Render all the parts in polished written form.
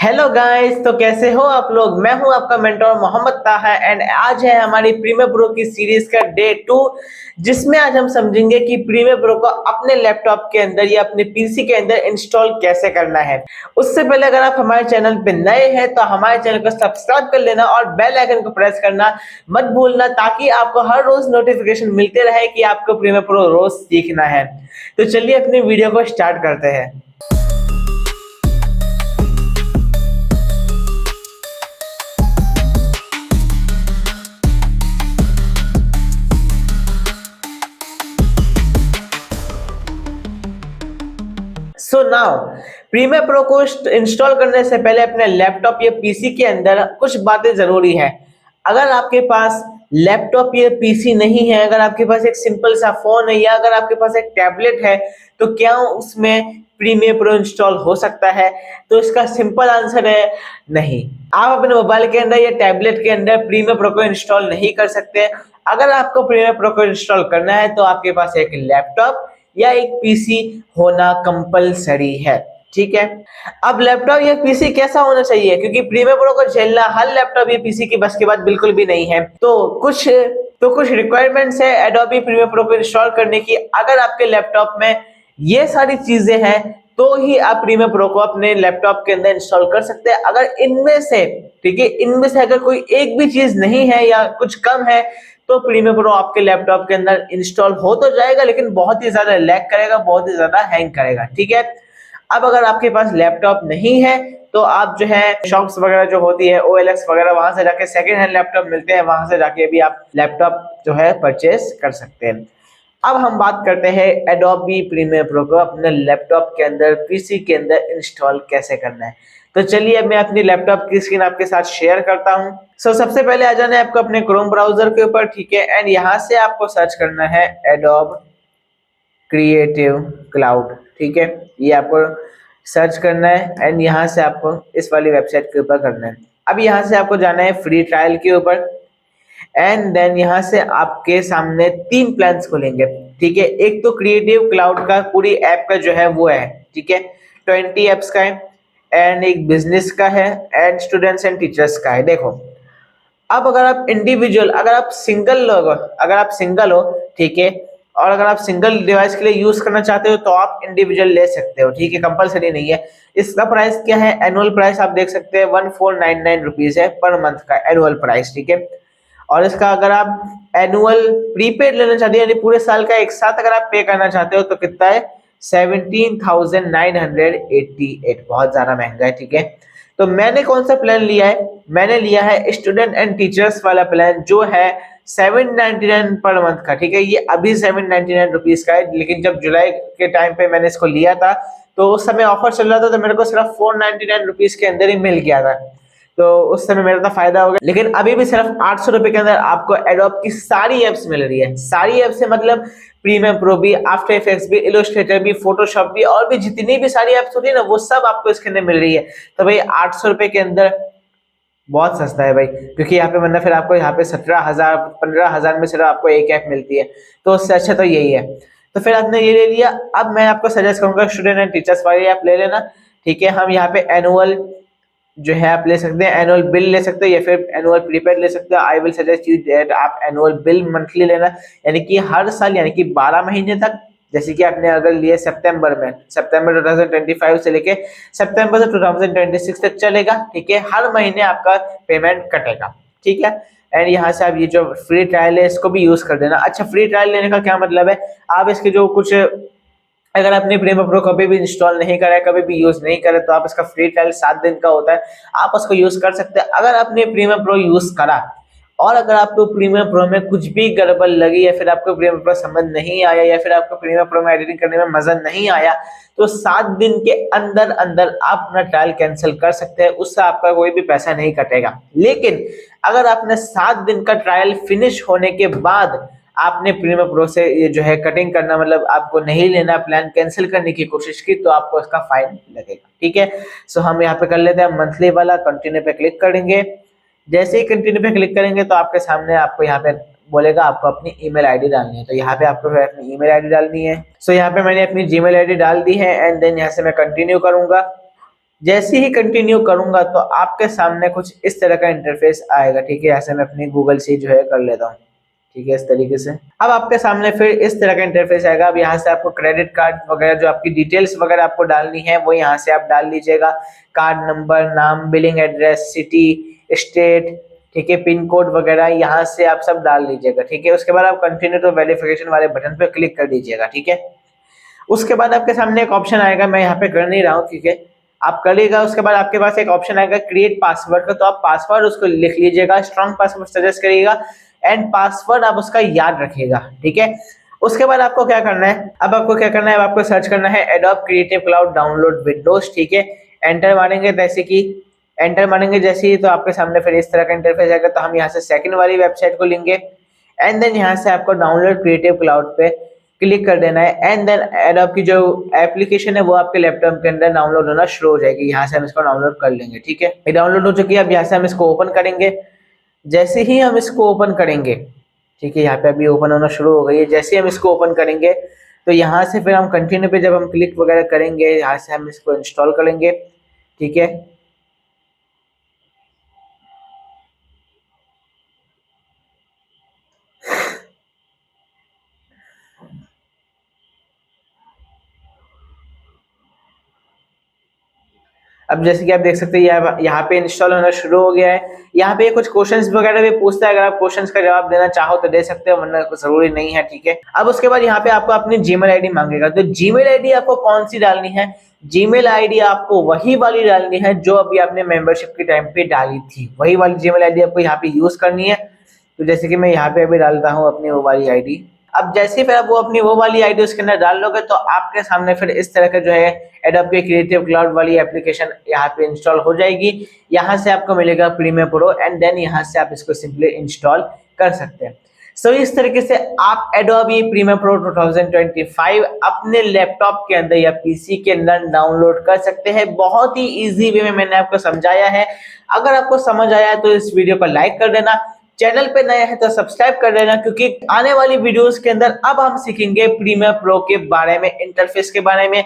Hello guys, तो कैसे हो आप लोग। मैं हूं आपका मेंटर मोहम्मद ताहा एंड आज है हमारी प्रीमियर प्रो की सीरीज का डे 2, जिसमें आज हम समझेंगे कि प्रीमियर प्रो को अपने लैपटॉप के अंदर या अपने पीसी के अंदर इंस्टॉल कैसे करना है। उससे पहले अगर आप हमारे चैनल पे नए हैं तो हमारे चैनल को सब्सक्राइब कर लेना और बेल आइकन को प्रेस करना मत भूलना, ताकि आपको हर रोज नोटिफिकेशन मिलते रहे कि आपको प्रीमियर प्रो रोज सीखना है। तो चलिए अपनी वीडियो को स्टार्ट करते हैं। सो नाउ प्रीमियर प्रो को इंस्टॉल करने से पहले अपने लैपटॉप या पीसी के अंदर कुछ बातें जरूरी है। अगर आपके पास लैपटॉप या पीसी नहीं है, अगर आपके पास एक सिंपल सा फोन है या अगर आपके पास एक टैबलेट है, तो क्या उसमें प्रीमियर प्रो इंस्टॉल हो सकता है? तो इसका सिंपल आंसर है नहीं। आप अपने मोबाइल के अंदर या टैबलेट के अंदर प्रीमियर प्रो को इंस्टॉल नहीं कर सकते। अगर आपको प्रीमियर प्रो को इंस्टॉल करना है तो आपके पास एक लैपटॉप या एक पीसी होना कंपलसरी है। ठीक है। अब लैपटॉप या पीसी कैसा होना चाहिए, क्योंकि प्रीमियर प्रो को झेलना हर लैपटॉप या पीसी की बस की बात बिल्कुल भी नहीं है। तो कुछ रिक्वायरमेंट्स है एडोबी प्रीमियर प्रो को इंस्टॉल करने की। अगर आपके लैपटॉप में ये सारी चीजें हैं तो ही आप प्रीमियर प्रो को अपने लैपटॉप के अंदर इंस्टॉल कर सकते हैं। अगर इनमें से ठीक है, इनमें से अगर कोई एक भी चीज नहीं है या कुछ कम है तो प्रीमियर प्रो आपके लैपटॉप के अंदर इंस्टॉल हो तो जाएगा, लेकिन बहुत ही ज्यादा लैग करेगा, बहुत ही ज्यादा हैंग करेगा। ठीक है। अब अगर आपके पास लैपटॉप नहीं है तो आप जो है शॉप्स वगैरह जो होती है OLX वगैरह, वहां से जाके सेकेंड हैंड लैपटॉप मिलते हैं, वहां से जाके भी आप लैपटॉप जो है परचेस कर सकते हैं। अब हम बात करते हैं एडोबी प्रीमियर प्रो को अपने लैपटॉप के अंदर पीसी के अंदर इंस्टॉल कैसे करना है। तो चलिए अब मैं अपनी लैपटॉप की स्क्रीन आपके साथ शेयर करता हूं। सबसे पहले आ जाना है आपको अपने क्रोम ब्राउजर के ऊपर। ठीक है। एंड यहाँ से आपको सर्च करना है एडोब क्रिएटिव क्लाउड। ठीक है, ये आपको सर्च करना है एंड यहाँ से आपको इस वाली वेबसाइट के ऊपर करना है। अब यहाँ से आपको जाना है फ्री ट्रायल के ऊपर एंड देन यहाँ से आपके सामने 3 प्लान्स खुलेंगे। ठीक है। एक तो क्रिएटिव क्लाउड का पूरी ऐप का जो है वो है, ठीक है, 20 एप्स का है एंड एक बिजनेस का है एंड स्टूडेंट्स एंड टीचर्स का है। देखो, अब अगर आप इंडिविजुअल, अगर आप सिंगल हो, ठीक है, और अगर आप सिंगल डिवाइस के लिए यूज करना चाहते हो तो आप इंडिविजुअल ले सकते हो। ठीक है, कंपलसरी नहीं है। इसका प्राइस क्या है, एनुअल प्राइस आप देख सकते हैं 1499 रुपीज है पर मंथ का एनुअल प्राइस। ठीक है। और इसका अगर आप एनुअल प्रीपेड लेना चाहते हैं, यानी पूरे साल का एक साथ अगर आप पे करना चाहते हो तो कितना है, 17,988। बहुत ज्यादा महंगा है। ठीक है। तो मैंने कौन सा प्लान लिया है, मैंने लिया है स्टूडेंट एंड टीचर्स वाला प्लान, जो है 799 पर मंथ का। ठीक है, ये अभी 799 रुपीज का है, लेकिन जब जुलाई के टाइम पे मैंने इसको लिया था तो उस समय ऑफर चल रहा था, तो मेरे को सिर्फ 499 रुपीज के अंदर ही मिल गया था। तो उस समय मेरा तो फायदा हो गया। लेकिन अभी भी सिर्फ 800 रुपए के अंदर आपको एडोब की सारी एप्स मिल रही है। सारी एप्स से मतलब प्रीमियर प्रो भी, आफ्टर इफेक्ट्स भी, इलस्ट्रेटर भी, फोटोशॉप भी, और भी जितनी भी सारी एप्स होती है ना, वो सब आपको इसके अंदर मिल रही है। तो भाई 800 रुपए के अंदर बहुत सस्ता है भाई, क्योंकि यहाँ पे मतलब फिर आपको यहाँ पे 17,000 15,000 में सिर्फ आपको एक ऐप मिलती है, तो उससे अच्छा तो यही है। तो फिर आपने ये ले लिया। अब मैं आपको सजेस्ट करूंगा स्टूडेंट एंड टीचर्स वाली ऐप ले लेना। ठीक है। हम यहाँ पे एनुअल जो है आप ले सकते हैं, एनुअल बिल ले सकते हैं या फिर एनुअल प्रीपेड ले सकते हैं। I will suggest you that आप एनुअल बिल मंथली लेना, यानी कि हर साल, यानी कि 12 महीने तक। जैसे कि आपने अगर लिए सितंबर 2025 से लेके सितंबर 2026 तक चलेगा। ठीक है, हर महीने आपका पेमेंट कटेगा। ठीक है। एंड यहाँ से आप ये जो फ्री ट्रायल है इसको भी यूज कर देना। अच्छा, फ्री ट्रायल लेने का क्या मतलब है, आप इसके जो कुछ, अगर आपने प्रीमियर प्रो कभी भी इंस्टॉल नहीं करा है, कभी भी यूज नहीं करे, तो आप इसका फ्री ट्रायल 7 दिन का होता है, आप उसको यूज कर सकते हैं। अगर आपने प्रीमियर प्रो यूज करा और अगर आपको प्रीमियर प्रो में कुछ भी गड़बड़ लगी या फिर आपको प्रीमियर प्रो समझ नहीं आया या फिर आपको प्रीमियर प्रो में एडिटिंग करने में मजा नहीं आया, तो 7 दिन के अंदर अंदर आप अपना ट्रायल कैंसिल कर सकते हैं, उससे आपका कोई भी पैसा नहीं कटेगा। लेकिन अगर आपने 7 दिन का ट्रायल फिनिश होने के बाद आपने प्रीमियर प्रो से ये जो है कटिंग करना, मतलब आपको नहीं लेना, प्लान कैंसिल करने की कोशिश की, तो आपको इसका फाइन लगेगा। ठीक है। सो हम यहाँ पे कर लेते हैं मंथली वाला, कंटिन्यू पे क्लिक करेंगे। जैसे ही कंटिन्यू पे क्लिक करेंगे तो आपके सामने आपको यहाँ पे बोलेगा आपको अपनी ईमेल आईडी डालनी है, तो यहाँ पे आपको अपनी ईमेल आईडी डालनी है। सो यहाँ पे मैंने अपनी जीमेल आईडी डाल दी है एंड देन यहाँ से मैं कंटिन्यू करूंगा। जैसे ही कंटिन्यू करूंगा तो आपके सामने कुछ इस तरह का इंटरफेस आएगा, ठीक है। ऐसे मैं अपनी गूगल से जो है कर लेता हूँ, ठीक है, इस तरीके से। अब आपके सामने फिर इस तरह का इंटरफेस आएगा। अब यहाँ से आपको क्रेडिट कार्ड वगैरह जो आपकी डिटेल्स वगैरह आपको डालनी है वो यहाँ से आप डाल लीजिएगा। कार्ड नंबर, नाम, बिलिंग एड्रेस, सिटी, स्टेट, ठीक है, पिन कोड वगैरह यहाँ से आप सब डाल लीजिएगा, ठीक है। उसके बाद आप कंटिन्यू टू वेरिफिकेशन वाले बटन पे क्लिक कर दीजिएगा, ठीक है। उसके बाद आपके सामने एक ऑप्शन आएगा, मैं यहाँ पे कर नहीं रहा हूँ, ठीक है, आप करिएगा। उसके बाद आपके पास एक ऑप्शन आएगा क्रिएट पासवर्ड का, तो आप पासवर्ड उसको लिख लीजिएगा, स्ट्रॉन्ग पासवर्ड सजेस्ट करिएगा एंड पासवर्ड आप उसका याद रखिएगा, ठीक है। उसके बाद आपको क्या करना है, अब आपको क्या करना है, अब आपको सर्च करना है adobe creative cloud download Windows, ठीक है। एंटर मारेंगे, जैसे कि एंटर मारेंगे जैसे ही, तो आपके सामने फिर इस तरह का इंटरफेस आएगा। तो हम यहाँ से सेकंड वाली वेबसाइट को लेंगे एंड देन यहाँ से आपको डाउनलोड क्रिएटिव क्लाउड पे क्लिक कर देना है एंड देन एडोब की जो एप्लीकेशन है वो आपके लैपटॉप के अंदर डाउनलोड होना शुरू हो जाएगी। यहाँ से हम इसको डाउनलोड कर लेंगे, ठीक है। ये डाउनलोड हो चुकी है। अब यहाँ से हम इसको ओपन करेंगे। जैसे ही हम इसको ओपन करेंगे, ठीक है, यहाँ पे अभी ओपन होना शुरू हो गई है। जैसे ही हम इसको ओपन करेंगे तो यहाँ से फिर हम कंटिन्यू पे जब हम क्लिक वगैरह करेंगे, यहाँ से हम इसको इंस्टॉल करेंगे, ठीक है। अब जैसे कि आप देख सकते हैं यहाँ पे इंस्टॉल होना शुरू हो गया है। यहाँ पे कुछ क्वेश्चंस वगैरह भी पूछता है, अगर आप क्वेश्चंस का जवाब देना चाहो तो दे सकते हो, वरना जरूरी नहीं है, ठीक है। अब उसके बाद यहाँ पे आपको अपनी जीमेल आईडी मांगेगा, तो जीमेल आईडी आपको कौन सी डालनी है, जीमेल आईडी आपको वही वाली डालनी है जो अभी आपने मेंबरशिप के टाइम पे डाली थी, वही वाली जीमेल आईडी आपको यहाँ पे यूज करनी है। तो जैसे कि मैं यहाँ पे अभी डालता हूँ अपनी वो वाली आईडी। अब जैसे ही फिर आप वो अपनी वो वाली आईडी उसके अंदर डाल लोगे तो आपके सामने फिर इस तरह का जो है एडोब के क्रिएटिव क्लाउड वाली एप्लीकेशन यहाँ पे इंस्टॉल हो जाएगी। यहाँ से आपको मिलेगा प्रीमियर प्रो एंड देन यहाँ से आप इसको सिंपली इंस्टॉल कर सकते हैं। सो इस तरीके से आप एडोबी प्रीमियर प्रो 2025 अपने लैपटॉप के अंदर या पीसी के अंदर डाउनलोड कर सकते हैं। बहुत ही इजी वे में मैंने आपको समझाया है। अगर आपको समझ आया तो इस वीडियो को लाइक कर देना, चैनल पे नए हैं तो सब्सक्राइब कर देना, क्योंकि आने वाली वीडियोस के अंदर अब हम सीखेंगे प्रीमियर प्रो के बारे में, इंटरफेस के बारे में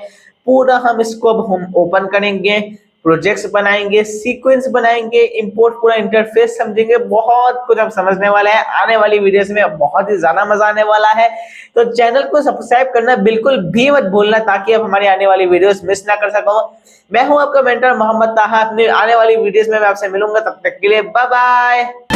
पूरा। हम इसको अब हम ओपन करेंगे, प्रोजेक्ट्स बनाएंगे, सीक्वेंस बनाएंगे, इंपोर्ट, पूरा इंटरफेस समझेंगे। बहुत कुछ अब समझने वाला है। आने वाली वीडियोस में बहुत ही ज्यादा मजा आने वाला है। तो चैनल को सब्सक्राइब करना बिल्कुल भी मत भूलना, ताकि आप हमारी आने वाली वीडियोस मिस ना कर सको। मैं हूं आपका मेंटर मोहम्मद ताहा। अपने आने वाली वीडियोस में मैं आपसे मिलूंगा, तब तक के लिए बाय बाय।